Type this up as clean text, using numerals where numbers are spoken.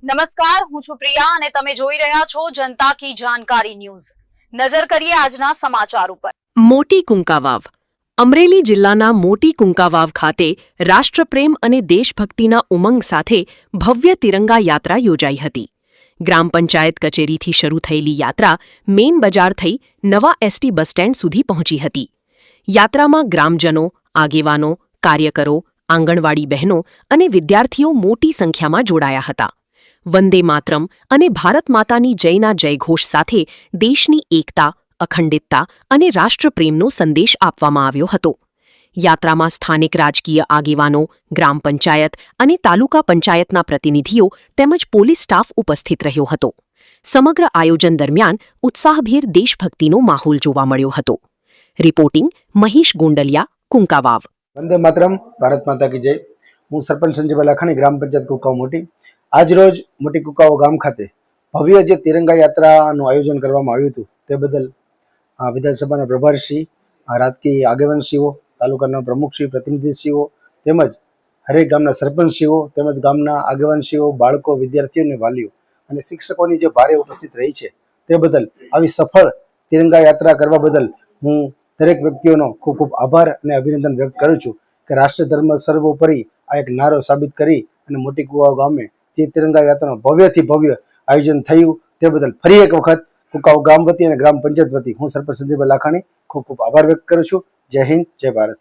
નમસ્કાર, હું છું પ્રિયા અને તમે જોઈ રહ્યા છો જનતા કી જાણકારી ન્યૂઝ। નજર કરીએ આજના સમાચાર ઉપર। મોટી કુંકા વાવ। અમરેલી જિલ્લાના મોટી કુંકા વાવ ખાતે રાષ્ટ્રપ્રેમ અને દેશભક્તિના ઉમંગ સાથે ભવ્ય તિરંગા યાત્રા યોજાઈ હતી। ગ્રામ પંચાયત કચેરીથી શરૂ થયેલી યાત્રા મેઇન બજાર થઈ નવા એસટી બસ સ્ટેન્ડ સુધી પહોંચી હતી। યાત્રામાં ગ્રામજનો, આગેવાનો, કાર્યકરો, આંગણવાડી બહેનો અને વિદ્યાર્થીઓ મોટી સંખ્યામાં જોડાયા હતા। વંદે માતરમ અને ભારત માતાની જયના જયઘોષ સાથે દેશની એકતા, અખંડિતતા અને રાષ્ટ્રપ્રેમનો સંદેશ આપવામાં આવ્યો હતો। યાત્રામાં સ્થાનિક રાજકીય આગેવાનો, ગ્રામ પંચાયત અને તાલુકા પંચાયતના પ્રતિનિધિઓ તેમજ પોલીસ સ્ટાફ ઉપસ્થિત રહ્યો હતો। સમગ્ર આયોજન દરમિયાન ઉત્સાહભેર દેશભક્તિનો માહોલ જોવા મળ્યો હતો। રિપોર્ટિંગ મહેશ ગોંડલિયા, કુંકા વાવ। વંદે માતરમ, ભારત માતા કી જય। હું સરપંચ સંજયભાઈ લાખાણી, ગ્રામ પંચાયત કુકાવ મોટી। આજ રોજ મોટી કુકાવ ગામ ખાતે ભવ્ય જે તિરંગા યાત્રાનું આયોજન કરવામાં આવ્યું હતું તે બદલ વિધાનસભાના પ્રભારીશ્રી, રાજકીય આગેવાનશ્રીઓ, તાલુકાના પ્રમુખશ્રી, પ્રતિનિધિશ્રીઓ તેમજ હરેક ગામના સરપંચશ્રીઓ તેમજ ગામના આગેવાનશ્રીઓ, બાળકો, વિદ્યાર્થીઓ અને વાલીઓ અને શિક્ષકોની જે ભારે ઉપસ્થિત રહી છે તે બદલ આવી સફળ તિરંગા યાત્રા કરવા બદલ હું દરેક વ્યક્તિઓનો ખૂબ ખૂબ આભાર અને અભિનંદન વ્યક્ત કરું છું કે રાષ્ટ્ર ધર્મ સર્વોપરી આ એક નારો સાબિત કરી અને મોટી કુકાવ ગામે જે તિરંગા યાત્રાનું ભવ્યથી ભવ્ય આયોજન થયું તે બદલ ફરી એક વખત કુકાવ ગામ વતી અને ગ્રામ પંચાયત વતી હું સરપંચ સંજયભાઈ લાખાણી ખૂબ ખૂબ આભાર વ્યક્ત કરું છું। જય હિન્દ, જય ભારત।